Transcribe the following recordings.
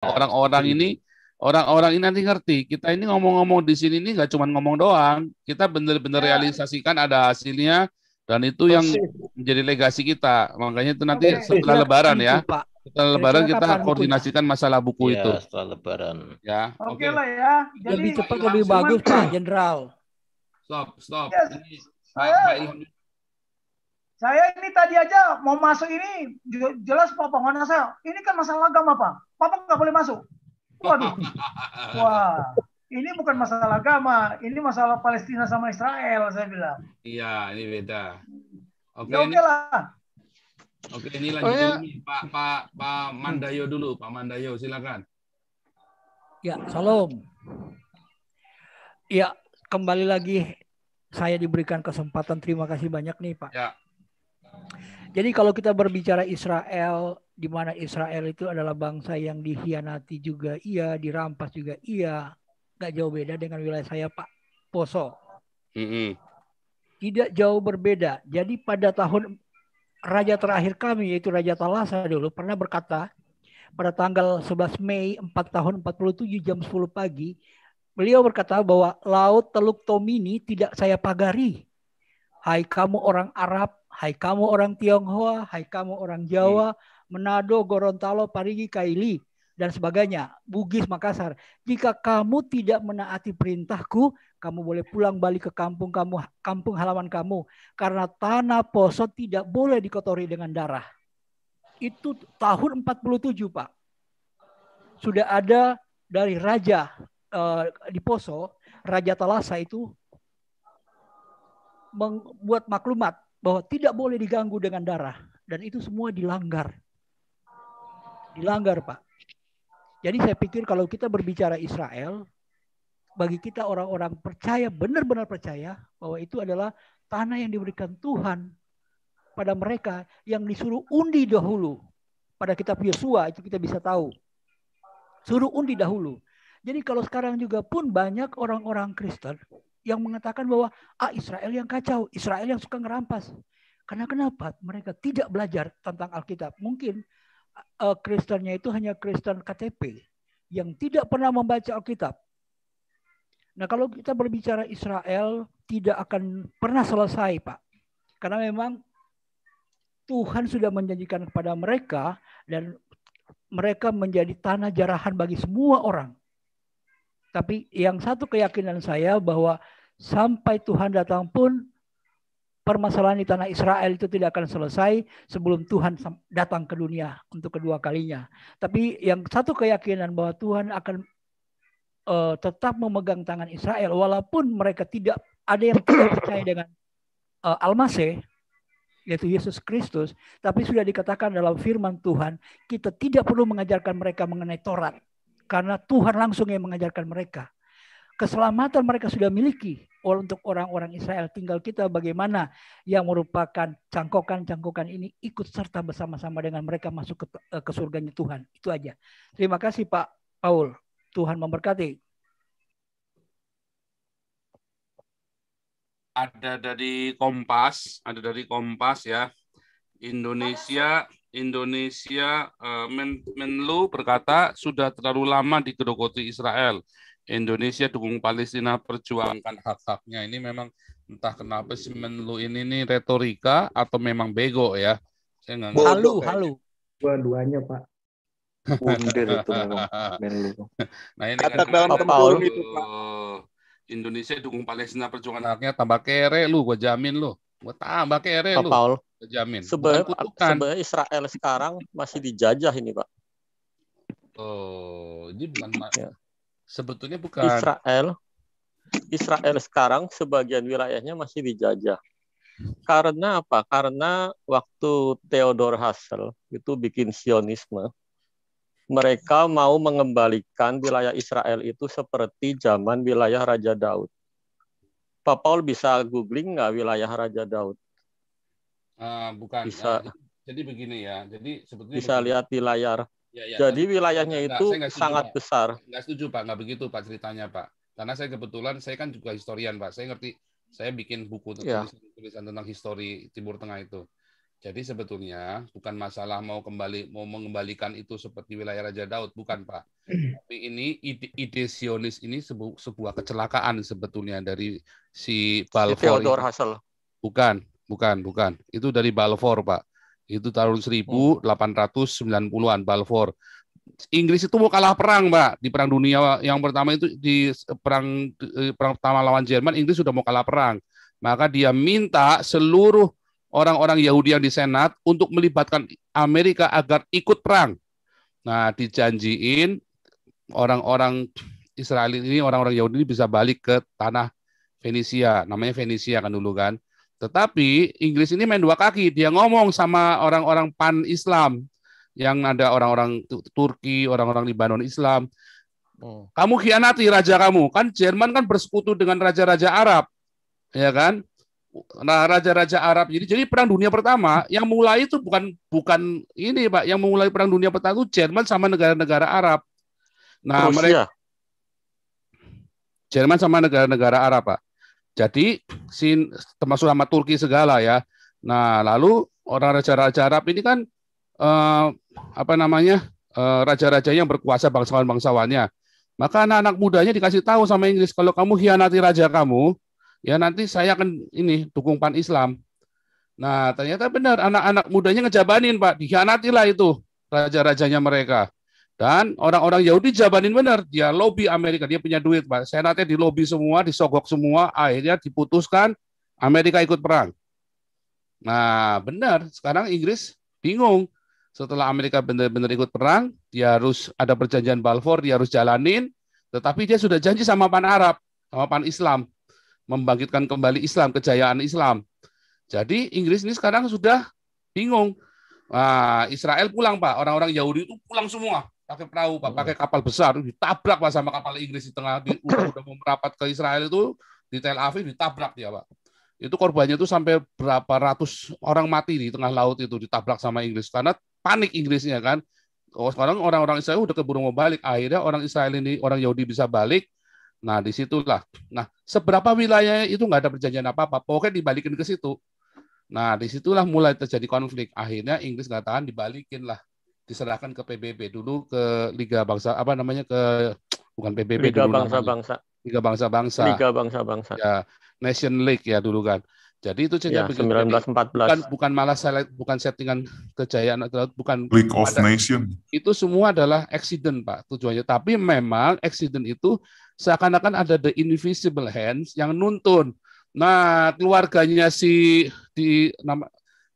Orang-orang ini nanti ngerti. Kita ini ngomong-ngomong di sini ini nggak cuma ngomong doang. Kita benar-benar Ya, realisasikan ada hasilnya dan itu yang Persis. menjadi legasi kita. Makanya itu nanti oke. setelah Kira-kira Lebaran kapan itu, ya. Pak? Setelah Lebaran Kira-kira kita kapan bukunya? koordinasikan masalah buku itu. Iya, setelah Lebaran. Ya, Oke oke. lah ya. Jadi Lebih cepat, Pak lebih Ilham, bagus, Pak Jenderal. Stop. ya, Ini Pak saya Ilham. saya ini tadi aja mau masuk ini jelas Pak pengguna saya. Ini kan masalah agama Pak. Papa nggak boleh masuk. Waduh, wah. Ini bukan masalah agama, ini masalah Palestina sama Israel saya bilang. Iya, ini beda. Oke, Ya oke lah. ini lanjut dulu nih. Pak Mandayo dulu. Pak Mandayo, silakan. Ya, salam. Ya, kembali lagi saya diberikan kesempatan. Terima kasih banyak nih, Pak. Ya. Jadi kalau kita berbicara Israel, di mana Israel itu adalah bangsa yang dikhianati juga iya, dirampas juga iya, nggak jauh beda dengan wilayah saya, Pak Poso. Tidak jauh berbeda. Jadi pada tahun raja terakhir kami, yaitu Raja Talasa dulu, pernah berkata pada tanggal 11 Mei 4 tahun 47 jam 10 pagi, beliau berkata bahwa Laut Teluk Tomini tidak saya pagari. Hai kamu orang Arab, hai kamu orang Tionghoa, hai kamu orang Jawa, Manado, Gorontalo, Parigi, Kaili, dan sebagainya, Bugis, Makassar. Jika kamu tidak menaati perintahku, kamu boleh pulang balik ke kampung kamu, kampung halaman kamu. Karena tanah Poso tidak boleh dikotori dengan darah. Itu tahun 47, Pak. Sudah ada dari raja di Poso, Raja Talasa itu membuat maklumat bahwa tidak boleh diganggu dengan darah, dan itu semua dilanggar, Pak. Jadi saya pikir kalau kita berbicara Israel, bagi kita orang-orang percaya, benar-benar percaya bahwa itu adalah tanah yang diberikan Tuhan pada mereka yang disuruh undi dahulu. Pada kitab Yosua itu kita bisa tahu, suruh undi dahulu. Jadi kalau sekarang juga pun banyak orang-orang Kristen yang mengatakan bahwa Israel yang kacau, Israel yang suka ngerampas. Karena kenapa? Mereka tidak belajar tentang Alkitab. Mungkin Kristennya itu hanya Kristen KTP yang tidak pernah membaca Alkitab. Nah, kalau kita berbicara Israel tidak akan pernah selesai, Pak. Karena memang Tuhan sudah menjanjikan kepada mereka dan mereka menjadi tanah jarahan bagi semua orang. Tapi yang satu keyakinan saya bahwa sampai Tuhan datang pun permasalahan di tanah Israel itu tidak akan selesai sebelum Tuhan datang ke dunia untuk kedua kalinya. Tapi yang satu keyakinan bahwa Tuhan akan tetap memegang tangan Israel walaupun mereka tidak ada yang tidak percaya dengan Al-Masih, yaitu Yesus Kristus, tapi sudah dikatakan dalam firman Tuhan, kita tidak perlu mengajarkan mereka mengenai Taurat. Karena Tuhan langsung yang mengajarkan mereka. Keselamatan mereka sudah miliki untuk orang-orang Israel. Tinggal kita bagaimana yang merupakan cangkokan-cangkokan ini ikut serta bersama-sama dengan mereka masuk ke surganya Tuhan. Itu aja. Terima kasih Pak Paul. Tuhan memberkati. Ada dari Kompas ya. Indonesia Menlu berkata sudah terlalu lama digerogoti Israel. Indonesia dukung Palestina, perjuangkan hak-haknya. Ini memang entah kenapa si Menlu ini nih retorika atau memang bego ya. Saya nggak ngerti. Halu. Dua-duanya Pak. Bundir itu memang Menlu. Nah ini Kata kan dalam tempurung itu Pak. Indonesia dukung Palestina, perjuangan haknya, tambah kere lu, gue jamin lu. Gue tambah kere lu. Paul. Jamin. Sebenarnya Israel sekarang masih dijajah ini, Pak. Oh, ini bukan ya. Sebetulnya bukan. Israel sekarang sebagian wilayahnya masih dijajah. Karena apa? Karena waktu Theodor Herzl itu bikin Sionisme, mereka mau mengembalikan wilayah Israel itu seperti zaman wilayah Raja Daud. Pak Paul bisa googling nggak wilayah Raja Daud? Bukan. Bisa. Jadi begini ya. Jadi sebetulnya bisa begini. lihat di layar. Ya. Jadi wilayahnya itu sangat besar. Nggak setuju Pak, nggak begitu Pak ceritanya Pak. Karena saya kebetulan saya kan juga historian Pak. Saya ngerti. Saya bikin buku tulisan tentang histori Timur Tengah itu. Jadi sebetulnya bukan masalah mau mengembalikan itu seperti wilayah Raja Daud, bukan Pak. Tapi ini ide Zionis ini sebuah kecelakaan sebetulnya dari si Balfour. Theodor Herzl. Bukan. Itu dari Balfour, Pak. Itu tahun 1890-an Balfour. Inggris itu mau kalah perang, Pak. Di Perang Dunia yang pertama itu di perang pertama lawan Jerman, Inggris sudah mau kalah perang. Maka dia minta seluruh orang-orang Yahudi yang di Senat untuk melibatkan Amerika agar ikut perang. Nah, dijanjiin orang-orang Israel ini, orang-orang Yahudi ini bisa balik ke tanah Fenisia, namanya Fenisia kan dulu kan. Tetapi Inggris ini main dua kaki, dia ngomong sama orang-orang pan-Islam, yang ada orang-orang Turki, orang-orang Libanon Islam. Kamu khianati raja kamu, kan Jerman kan bersekutu dengan raja-raja Arab, ya kan? Nah, raja-raja Arab. Jadi perang dunia pertama yang mulai itu bukan ini, Pak. Yang memulai perang dunia pertama itu Jerman sama negara-negara Arab. Nah, mereka Jerman sama negara-negara Arab, Pak. Jadi termasuk sama Turki segala ya. Nah, lalu orang raja-raja Arab ini kan raja-raja yang berkuasa, bangsawan-bangsawannya. Maka anak-anak mudanya dikasih tahu sama Inggris, kalau kamu khianati raja kamu, ya nanti saya akan dukung pan Islam. Nah, ternyata benar, anak-anak mudanya ngejabanin, Pak, dikhianatilah itu raja-rajanya mereka. Dan orang-orang Yahudi jabanin benar, dia lobby Amerika, dia punya duit, Pak. Senatnya di lobby semua, disogok semua, akhirnya diputuskan Amerika ikut perang. Nah, benar, sekarang Inggris bingung. Setelah Amerika benar-benar ikut perang, dia harus ada perjanjian Balfour, dia harus jalanin, tetapi dia sudah janji sama pan Arab, sama pan Islam, membangkitkan kembali Islam, kejayaan Islam. Jadi Inggris ini sekarang sudah bingung. Nah, Israel pulang, Pak. Orang-orang Yahudi itu pulang semua pakai perahu, Pak, pakai kapal besar, ditabrak, Pak, sama kapal Inggris di tengah, udah mau merapat ke Israel itu di Tel Aviv, ditabrak dia, Pak. Itu korbannya itu sampai berapa ratus orang mati di tengah laut itu, ditabrak sama Inggris karena panik Inggrisnya kan. Sekarang orang-orang Israel udah keburu mau balik. Akhirnya orang Israel ini, orang Yahudi bisa balik. Nah, disitulah. Nah, seberapa wilayahnya itu nggak ada perjanjian apa-apa. Pokoknya dibalikin ke situ. Nah, disitulah mulai terjadi konflik. Akhirnya Inggris nggak tahan, dibalikin lah. Diserahkan ke PBB. Dulu ke Liga Bangsa, bukan PBB. Liga Bangsa-Bangsa. Liga Bangsa-Bangsa. Liga Bangsa-Bangsa. Ya, Nation League ya dulu kan. Jadi itu ya, 1914. Bukan malah bukan settingan kejayaan, bukan League of Nations. Itu semua adalah accident, Pak, tujuannya. Tapi memang accident itu seakan-akan ada the invisible hands yang nuntun. Nah, keluarganya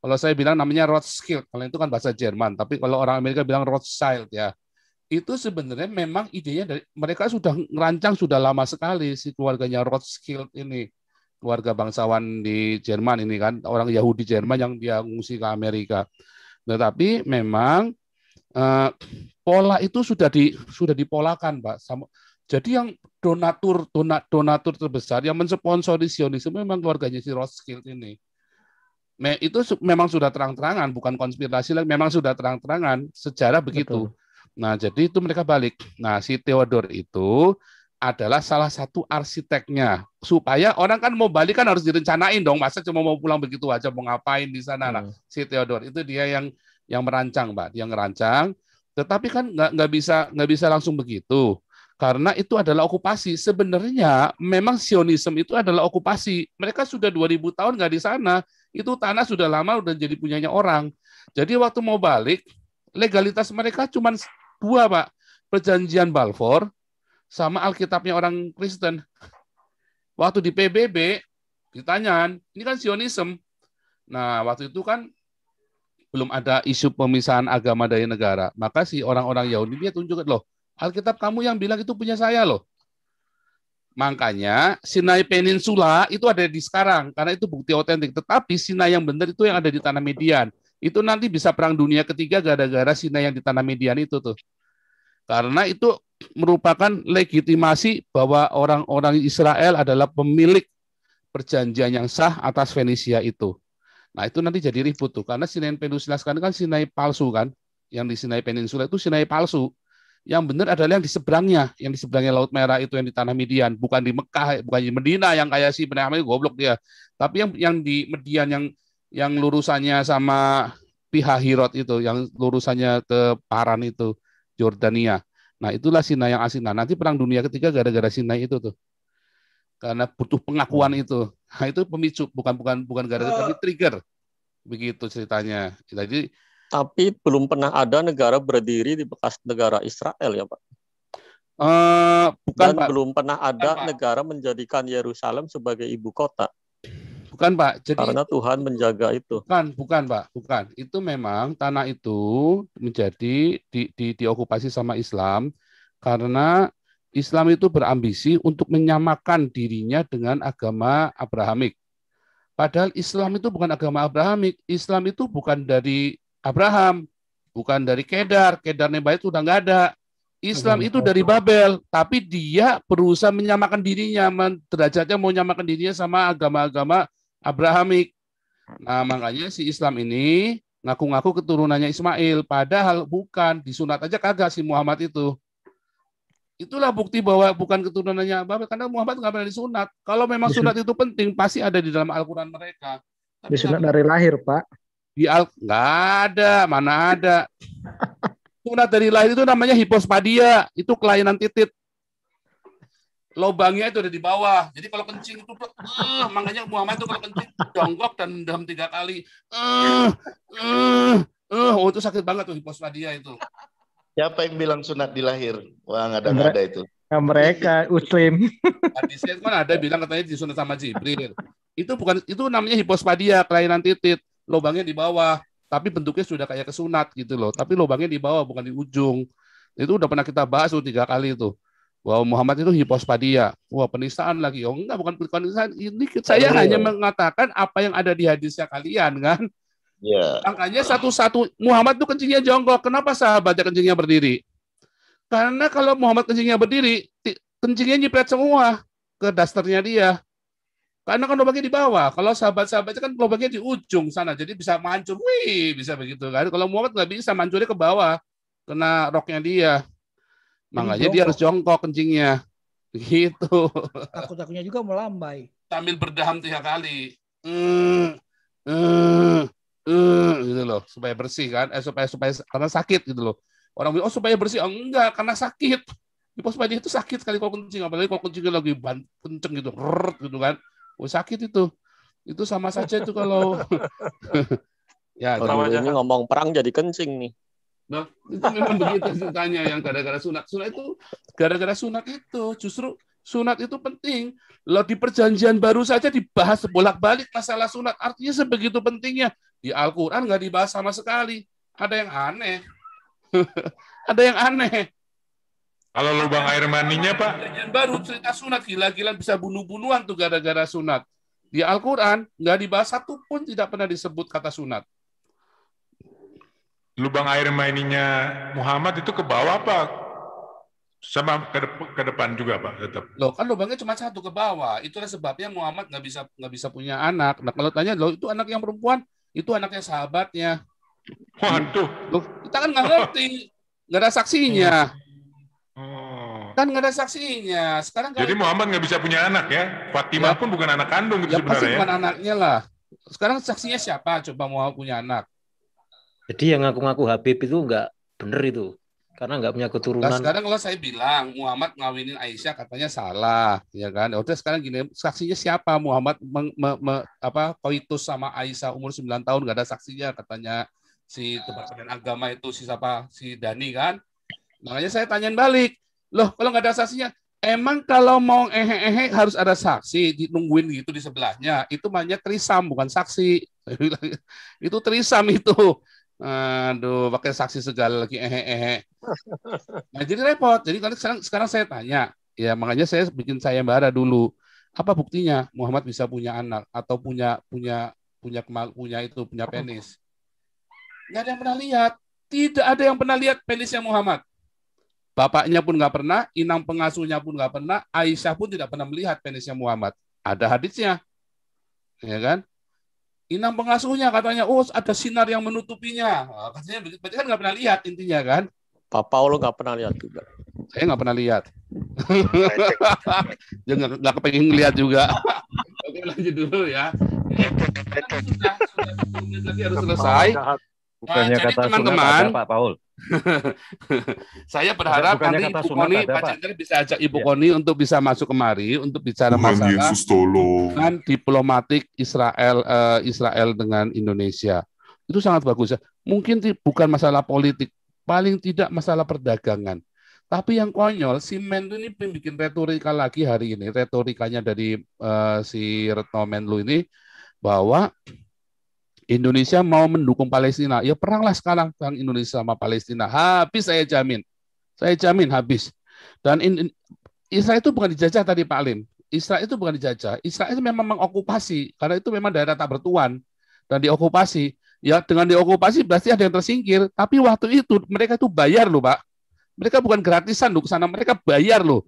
kalau saya bilang namanya Rothschild, kalau itu kan bahasa Jerman, tapi kalau orang Amerika bilang Rothschild ya. Itu sebenarnya memang idenya dari mereka sudah ngerancang sudah lama sekali si keluarganya Rothschild ini. Keluarga bangsawan di Jerman ini kan, orang Yahudi Jerman yang dia ngungsi ke Amerika. Tetapi memang pola itu sudah dipolakan, Pak. Jadi yang donatur terbesar yang mensponsori Zionisme memang keluarganya si Rothschild ini. Itu memang sudah terang-terangan, bukan konspirasi lagi, memang sudah terang-terangan sejarah begitu. Betul. Nah, jadi itu mereka balik. Nah, si Theodor itu adalah salah satu arsiteknya. Supaya orang kan mau balik kan harus direncanain dong. Masa cuma mau pulang begitu aja, mau ngapain di sana. Nah, si Theodor itu dia yang merancang, Pak. Dia ngerancang. Tetapi kan nggak bisa langsung begitu. Karena itu adalah okupasi. Sebenarnya memang Zionisme itu adalah okupasi. Mereka sudah 2000 tahun nggak di sana. Itu tanah sudah lama udah jadi punyanya orang. Jadi waktu mau balik, legalitas mereka cuma dua, Pak. Perjanjian Balfour sama Alkitabnya orang Kristen. Waktu di PBB ditanya, ini kan Zionisme. Nah, waktu itu kan belum ada isu pemisahan agama dari negara. Maka si orang-orang Yahudi dia tunjukkan, loh, Alkitab kamu yang bilang itu punya saya loh. Makanya Sinai Peninsula itu ada di sekarang, karena itu bukti otentik. Tetapi Sinai yang benar itu yang ada di tanah Median. Itu nanti bisa perang dunia ketiga gara-gara Sinai yang di tanah Median itu tuh. Karena itu merupakan legitimasi bahwa orang-orang Israel adalah pemilik perjanjian yang sah atas Fenisia itu. Nah, itu nanti jadi ribut tuh, karena Sinai Peninsula sekarang kan Sinai palsu kan. Yang di Sinai Peninsula itu Sinai palsu. Yang benar adalah yang di seberangnya Laut Merah itu, yang di tanah Median, bukan di Mekah, bukan di Medina yang kayak si Benahamel goblok dia. Tapi yang di Median yang lurusannya sama Pihahirot itu, yang lurusannya ke Paran itu, Jordania. Nah, itulah Sinai yang asli. Nah, nanti perang dunia ketiga gara-gara Sinai itu tuh. Karena butuh pengakuan itu. Nah, itu pemicu, bukan gara-gara, tapi trigger. Begitu ceritanya. Jadi Tapi belum pernah ada negara berdiri di bekas negara Israel ya Pak. Bukan Dan Pak. belum pernah ada Pak. negara menjadikan Yerusalem sebagai ibu kota. Bukan Pak. Jadi karena Tuhan menjaga itu. Bukan Pak. Bukan. Itu memang tanah itu menjadi diokupasi sama Islam karena Islam itu berambisi untuk menyamakan dirinya dengan agama Abrahamik. Padahal Islam itu bukan agama Abrahamik. Islam itu bukan dari Abraham, bukan dari Kedar. Kedar Neba itu udah nggak ada. Islam itu dari Babel, tapi dia berusaha menyamakan dirinya, derajatnya mau menyamakan dirinya sama agama-agama Abrahamik. Nah, makanya si Islam ini ngaku-ngaku keturunannya Ismail, padahal bukan, disunat aja kagak si Muhammad itu. Itulah bukti bahwa bukan keturunannya Babel, karena Muhammad nggak pernah disunat. Kalau memang sunat itu penting, pasti ada di dalam Al-Quran mereka. Disunat dari lahir, Pak. Nggak ada, mana ada. Sunat dari lahir itu namanya hipospadia, itu kelainan titit. Lobangnya itu ada di bawah. Jadi kalau kencing itu, makanya Muhammad itu kalau kencing jongkok dan mendam 3 kali. Oh itu sakit banget tuh hipospadia itu. Siapa yang bilang sunat di lahir? Wah nggak ada itu. Mereka Muslim. Hadisnya kan ada bilang katanya disunat sama Jibril. Itu namanya hipospadia, kelainan titit. Lobangnya di bawah. Tapi bentuknya sudah kayak kesunat gitu loh. Tapi lubangnya di bawah, bukan di ujung. Itu udah pernah kita bahas tuh 3 kali itu. Bahwa Muhammad itu hipospadia. Wah, penistaan lagi. Oh enggak, bukan penistaan. Ini saya hanya mengatakan apa yang ada di hadisnya kalian kan. Yeah. Makanya satu-satu Muhammad itu kencingnya jongkok. Kenapa sahabatnya kencingnya berdiri? Karena kalau Muhammad kencingnya berdiri, kencingnya nyiprat semua ke dasternya dia. Karena kan lubangnya di bawah. Kalau sahabat-sahabatnya kan lubangnya di ujung sana, jadi bisa mancur. Wih, bisa begitu kan. Kalau Muhammad nggak bisa, mancurnya ke bawah, kena roknya dia. Makanya dia harus jongkok kencingnya. Gitu. Takut-takutnya juga melambai. Sambil berdaham 3 kali. Gitu loh, supaya bersih kan. Supaya karena sakit gitu loh. Orang bilang, oh supaya bersih. Oh, enggak, karena sakit. Hipospadia itu sakit sekali kalau kencing. Apalagi kalau kencingnya lagi kenceng gitu. Gitu kan. Oh sakit itu sama saja itu kalau ya orang ini ngomong perang jadi kencing nih. Nah, itu memang begitu ceritanya yang gara-gara sunat itu gara-gara sunat itu justru sunat itu penting loh. Di perjanjian baru saja dibahas bolak-balik masalah sunat, artinya sebegitu pentingnya. Di Al-Quran nggak dibahas sama sekali. Ada yang aneh. Ada yang aneh. Kalau lubang air maninya, Pak? Yang baru cerita sunat, gila-gilaan bisa bunuh-bunuhan tuh gara-gara sunat. Di Al-Quran, nggak dibahas satu pun, tidak pernah disebut kata sunat. Lubang air maninya Muhammad itu ke bawah, Pak? Sama ke depan juga, Pak, tetap? Loh, kan lubangnya cuma satu ke bawah. Itulah sebabnya Muhammad nggak bisa punya anak. Nah, kalau tanya, loh itu anak yang perempuan, itu anaknya sahabatnya. Waduh. Loh, kita kan nggak ngerti. Nggak ada saksinya. Kan nggak ada saksinya. Sekarang jadi Muhammad nggak bisa punya anak ya? Fatimah pun bukan anak kandung gitu sebenarnya. Pasti bukan anaknya lah. Sekarang saksinya siapa? Coba Muhammad punya anak. Jadi yang ngaku-ngaku Habib itu nggak bener itu. Karena nggak punya keturunan. Nah, sekarang kalau saya bilang Muhammad ngawinin Aisyah katanya salah, ya kan? Udah sekarang gini, saksinya siapa? Muhammad koitus sama Aisyah umur 9 tahun nggak ada saksinya katanya si Departemen Agama itu si Dani kan? Makanya saya tanyain balik. Loh, kalau nggak ada saksinya, emang kalau mau harus ada saksi, ditungguin gitu di sebelahnya. Itu namanya trisam, bukan saksi. Itu trisam itu. Aduh, pakai saksi segala lagi Nah, jadi repot. Jadi sekarang saya tanya, ya makanya saya bikin sayembara dulu. Apa buktinya Muhammad bisa punya anak atau punya penis? Nggak ada yang pernah lihat. Tidak ada yang pernah lihat penisnya Muhammad. Bapaknya pun nggak pernah, inang pengasuhnya pun nggak pernah, Aisyah pun tidak pernah melihat penisnya Muhammad. Ada hadisnya, ya kan? Inang pengasuhnya katanya, oh ada sinar yang menutupinya. Katanya berarti kan nggak pernah lihat intinya kan? Pak Paulo nggak pernah lihat juga. Saya nggak pernah lihat. Dia nggak kepengen lihat juga. Oke lanjut dulu ya. sudah 10 menit lagi harus selesai. Bukannya Jadi kata teman-teman, sunat ada, Pak Paul. saya berharap Bukannya nanti kata Ibu sunat Koni, ada, Pak Pak. Chandra bisa ajak Ibu Ya. Koni untuk bisa masuk kemari untuk bicara Tuhan masalah Yesus tolong. hubungan diplomatik Israel dengan Indonesia. Itu sangat bagus ya. Mungkin bukan masalah politik, paling tidak masalah perdagangan. Tapi yang konyol, si Menlu ini bikin retorika lagi hari ini. Retorikanya dari si Retno Menlu ini bahwa Indonesia mau mendukung Palestina. Ya peranglah sekarang Indonesia sama Palestina. Habis saya jamin. Saya jamin habis. Dan Israel itu bukan dijajah tadi Pak Alim. Israel itu bukan dijajah. Israel itu memang mengokupasi. Karena itu memang daerah tak bertuan. Dan diokupasi. Ya dengan diokupasi berarti ada yang tersingkir. Tapi waktu itu mereka itu bayar loh Pak. Mereka bukan gratisan loh ke sana. Mereka bayar loh.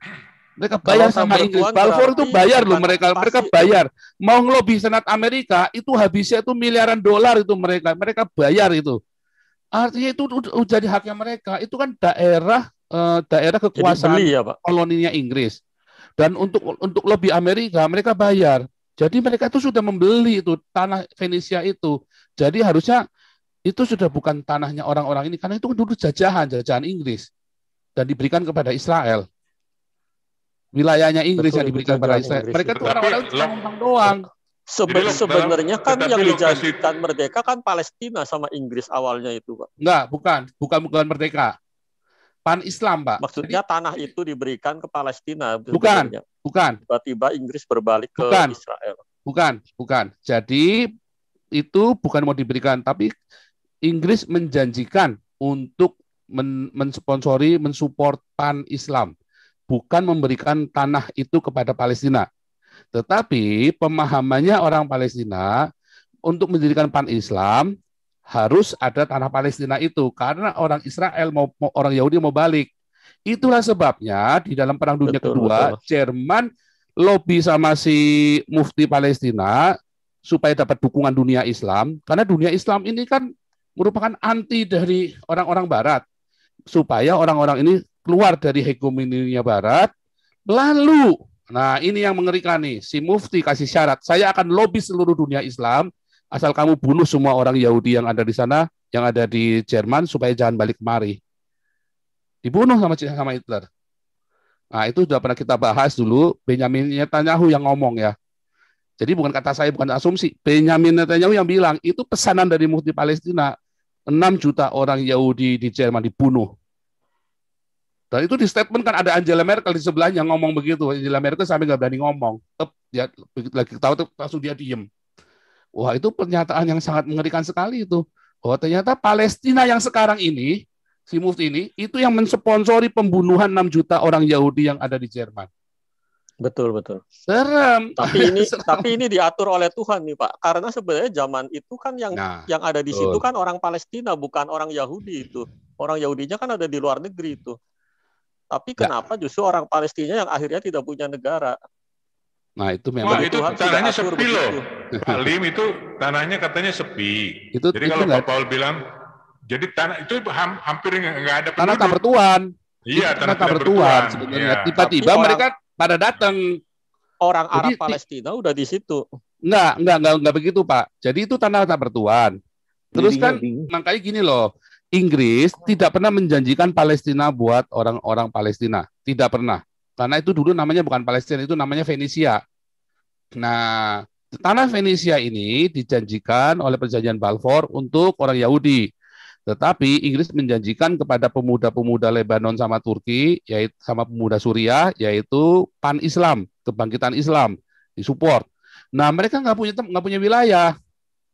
Mereka bayar sama Inggris. Balfour itu bayar loh mereka. Mereka bayar. Mau ngelobi Senat Amerika itu habisnya itu miliaran dolar itu mereka. Mereka bayar itu. Artinya itu jadi haknya mereka. Itu kan daerah kekuasaan ya, Pak, koloninya Inggris. Dan untuk lobi Amerika mereka bayar. Jadi mereka itu sudah membeli itu tanah Venesia itu. Jadi harusnya itu sudah bukan tanahnya orang-orang ini karena itu dulu jajahan Inggris dan diberikan kepada Israel. Wilayahnya Inggris yang diberikan kepada Israel. Mereka itu orang-orang cuma numpang doang. Sebenarnya kan yang dijadikan merdeka kan Palestina sama Inggris awalnya itu, Pak. Enggak, bukan merdeka. Pan-Islam, Pak. Maksudnya tanah itu diberikan ke Palestina. Bukan. Tiba-tiba Inggris berbalik ke Israel. Bukan. Jadi itu bukan mau diberikan, tapi Inggris menjanjikan untuk mensponsori, mensupport Pan-Islam. Bukan memberikan tanah itu kepada Palestina. Tetapi pemahamannya orang Palestina untuk mendirikan Pan-Islam harus ada tanah Palestina itu karena orang Israel orang Yahudi mau balik. Itulah sebabnya di dalam Perang Dunia Kedua Jerman lobby sama si mufti Palestina supaya dapat dukungan dunia Islam karena dunia Islam ini kan merupakan anti dari orang-orang Barat supaya orang-orang ini keluar dari hegemoninya Barat. Lalu, nah ini yang mengerikan nih, si mufti kasih syarat, saya akan lobby seluruh dunia Islam, asal kamu bunuh semua orang Yahudi yang ada di sana, yang ada di Jerman, supaya jangan balik kemari. Dibunuh sama Hitler. Nah itu sudah pernah kita bahas dulu, Benjamin Netanyahu yang ngomong ya. Jadi bukan kata saya, bukan asumsi. Benjamin Netanyahu yang bilang, itu pesanan dari mufti Palestina, 6 juta orang Yahudi di Jerman dibunuh. Dan itu di statement kan ada Angela Merkel di sebelahnya ngomong begitu. Angela Merkel sampai nggak berani ngomong. Dia lagi tahu tuh langsung dia diem. Wah itu pernyataan yang sangat mengerikan sekali itu. Bahwa ternyata Palestina yang sekarang ini, si mufti ini, itu yang mensponsori pembunuhan 6 juta orang Yahudi yang ada di Jerman. Betul. Serem. Tapi ini diatur oleh Tuhan nih Pak. Karena sebenarnya zaman itu kan yang ada di situ kan orang Palestina, bukan orang Yahudi itu. Orang Yahudinya kan ada di luar negeri itu. Tapi kenapa justru orang Palestina yang akhirnya tidak punya negara? Nah itu memang itu tanahnya sepi loh. Pak Lim itu tanahnya katanya sepi. Jadi kalau Pak Paul bilang, jadi tanah itu hampir nggak ada penduduk. Tanah tak bertuan. Iya, tanah tak bertuan sebenarnya. Tiba-tiba mereka pada datang. Orang Arab Palestina udah di situ. Enggak begitu Pak. Jadi itu tanah tak bertuan. Terus kan makanya gini loh. Inggris tidak pernah menjanjikan Palestina buat orang-orang Palestina. Tidak pernah. Karena itu dulu namanya bukan Palestina, itu namanya Venesia. Nah, tanah Venesia ini dijanjikan oleh perjanjian Balfour untuk orang Yahudi. Tetapi Inggris menjanjikan kepada pemuda-pemuda Lebanon sama Turki, yaitu sama pemuda Suriah, yaitu Pan-Islam, kebangkitan Islam, disupport. Nah, mereka nggak punya wilayah.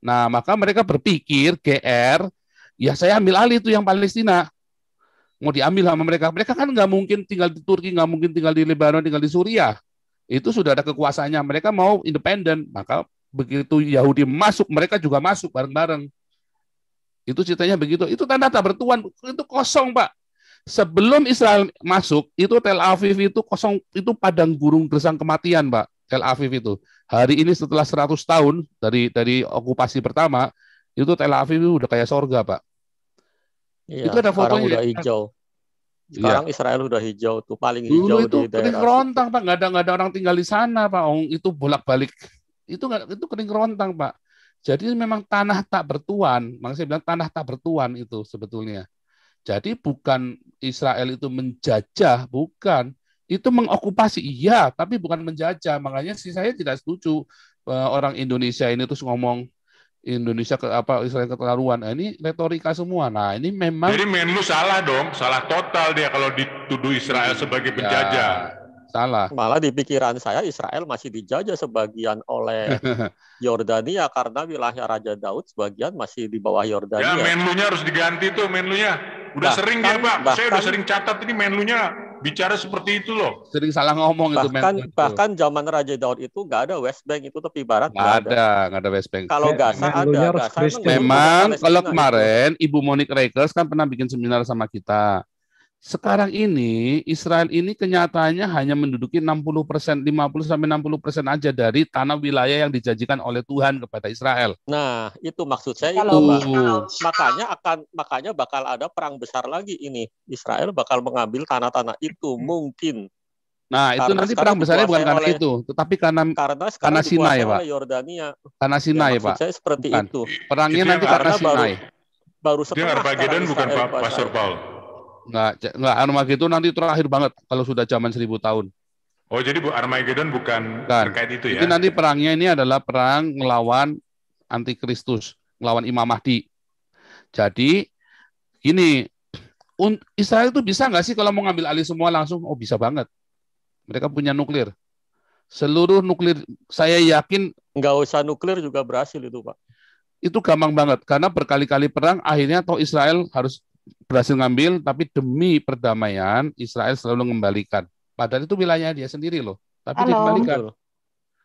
Nah, maka mereka berpikir GR, ya saya ambil alih itu yang Palestina. Mau diambil sama mereka. Mereka kan nggak mungkin tinggal di Turki, nggak mungkin tinggal di Lebanon, tinggal di Suriah. Itu sudah ada kekuasaannya. Mereka mau independen. Maka begitu Yahudi masuk, mereka juga masuk bareng-bareng. Itu ceritanya begitu. Itu tanah tak bertuan. Itu kosong, Pak. Sebelum Israel masuk, itu Tel Aviv itu kosong. Itu padang gurun gersang kematian, Pak. Tel Aviv itu. Hari ini setelah 100 tahun dari okupasi pertama, itu Tel Aviv itu udah kayak sorga, Pak. Iya, itu ada fotonya udah hijau. Sekarang Israel udah hijau tuh, paling hijau itu di daerah. Rontang Pak, nggak ada orang tinggal di sana Pak. Itu bolak-balik Itu kering kerontang, Pak. Jadi memang tanah tak bertuan. Makanya saya bilang tanah tak bertuan itu sebetulnya. Jadi bukan Israel itu menjajah, bukan. Itu mengokupasi, iya, tapi bukan menjajah. Makanya saya tidak setuju orang Indonesia ini terus ngomong Indonesia Israel keterlaluan. Nah, ini retorika semua. Nah, ini memang. Jadi Menlu salah dong, salah total dia kalau dituduh Israel sebagai penjajah. Salah. Malah di pikiran saya Israel masih dijajah sebagian oleh Yordania karena wilayah Raja Daud sebagian masih di bawah Yordania. Ya, Menlunya harus diganti tuh Menlunya. Udah sering dia, Pak. Saya udah sering catat ini Menlunya bicara seperti itu loh. Sering salah ngomong itu Menlu. Bahkan zaman Raja Daud itu nggak ada West Bank, itu tepi barat nggak ada West Bank. Kalau Gaza ada. Memang kalau kemarin Ibu Monique Rekers kan pernah bikin seminar sama kita. Sekarang ini Israel ini kenyataannya hanya menduduki 50%, 50-60% aja dari tanah wilayah yang dijanjikan oleh Tuhan kepada Israel. Nah, itu maksud saya itu, makanya bakal ada perang besar lagi ini. Israel bakal mengambil tanah-tanah itu mungkin. Nah, itu nanti perang besarnya bukan karena itu, tetapi karena Sinai, Pak. Karena Sinai, Pak. Saya seperti bukan. itu. Perangnya nanti karena Sinai. Baru setelah Armageddon bukan Pastor Paul. Enggak, Armageddon nanti terakhir banget kalau sudah zaman 1000 tahun. Oh, jadi Armageddon bukan terkait itu ya? Jadi nanti perangnya ini adalah perang melawan antikristus, melawan Imam Mahdi. Jadi gini, Israel itu bisa nggak sih kalau mau ngambil alih semua langsung? Oh, bisa banget. Mereka punya nuklir. Seluruh nuklir, saya yakin. Nggak usah nuklir juga berhasil itu, Pak. Itu gampang banget, karena berkali-kali perang, akhirnya Israel harus berhasil ngambil, tapi demi perdamaian Israel selalu mengembalikan. Padahal itu wilayahnya dia sendiri loh, tapi dikembalikan.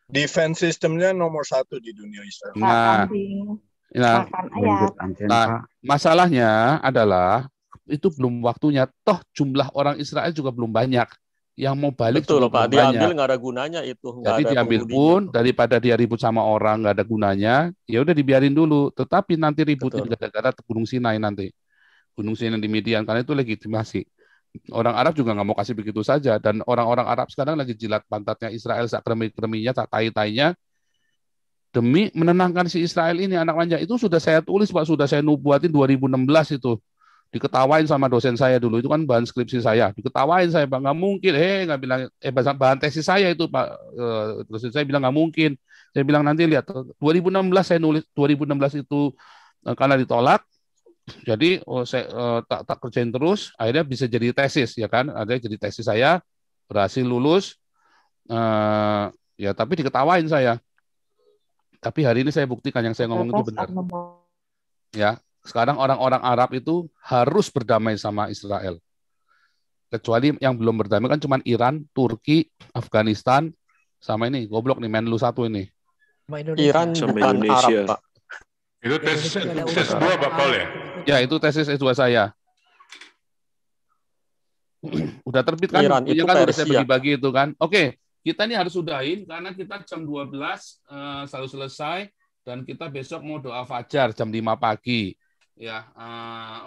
Defense sistemnya nomor 1 di dunia Israel. Nah, masalahnya adalah itu belum waktunya. Toh jumlah orang Israel juga belum banyak. Yang mau balik betul, juga Pak. Diambil nggak ada gunanya itu. Jadi diambil pun daripada dia ribut sama orang nggak ada gunanya, ya udah dibiarin dulu. Tetapi nanti ributin gara-gara Gunung Sinai nanti. Gunung Sinai di Midian, karena itu legitimasi. Orang Arab juga nggak mau kasih begitu saja, dan orang-orang Arab sekarang lagi jilat pantatnya Israel, sak kremi-kreminya, sak tai-tainya, demi menenangkan si Israel ini, anak manja. Itu sudah saya tulis, Pak, sudah saya nubuatin 2016 itu. Diketawain sama dosen saya dulu, itu kan bahan skripsi saya. Diketawain saya, Pak, nggak mungkin. Nggak bilang, bahan tesis saya itu, Pak. Dosen saya bilang nggak mungkin. Saya bilang nanti lihat, 2016 saya nulis, 2016 itu karena ditolak. Jadi saya tak kerjain terus, akhirnya bisa jadi tesis, ya kan? Ada jadi tesis saya, berhasil lulus, ya tapi diketawain saya. Tapi hari ini saya buktikan yang saya ngomong itu benar. Ya, sekarang orang-orang Arab itu harus berdamai sama Israel. Kecuali yang belum berdamai kan cuma Iran, Turki, Afghanistan, sama ini goblok nih Menlu 1 ini. Iran bukan Arab, Pak. Itu tes 2 Pak Paul ya? Ya, itu tesis S2 saya. Udah terbit kan? Iran itu kan udah Persia. saya bagi-bagi itu kan. Oke, kita ini harus sudahin karena kita jam 12 selalu selesai dan kita besok mau doa fajar jam 5 pagi. Ya,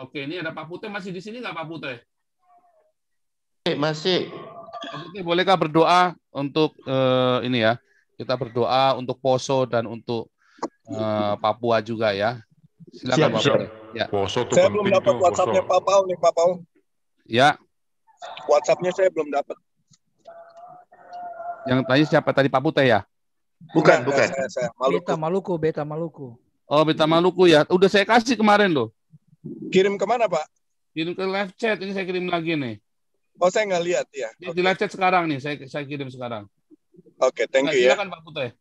oke, ini ada Pak Putih masih di sini nggak Pak Putih? Masih. Pak Putih, bolehkah berdoa untuk ini ya? Kita berdoa untuk Poso dan untuk Papua juga ya. Silakan Pak Putih. Ya. Poso tuh saya penting belum dapat WhatsApp-nya Pak Paul nih, Pak Paul. Ya. WhatsApp-nya saya belum dapat. Yang tanya siapa tadi, Pak Putih ya? Bukan. Saya. Beta Maluku. Oh, Beta Maluku ya. Udah saya kasih kemarin loh. Kirim kemana, Pak? Kirim ke live chat. Ini saya kirim lagi nih. Oh, saya nggak lihat ya. Di live chat sekarang nih. Saya kirim sekarang. Oke, thank you ya. Silakan Pak Putih.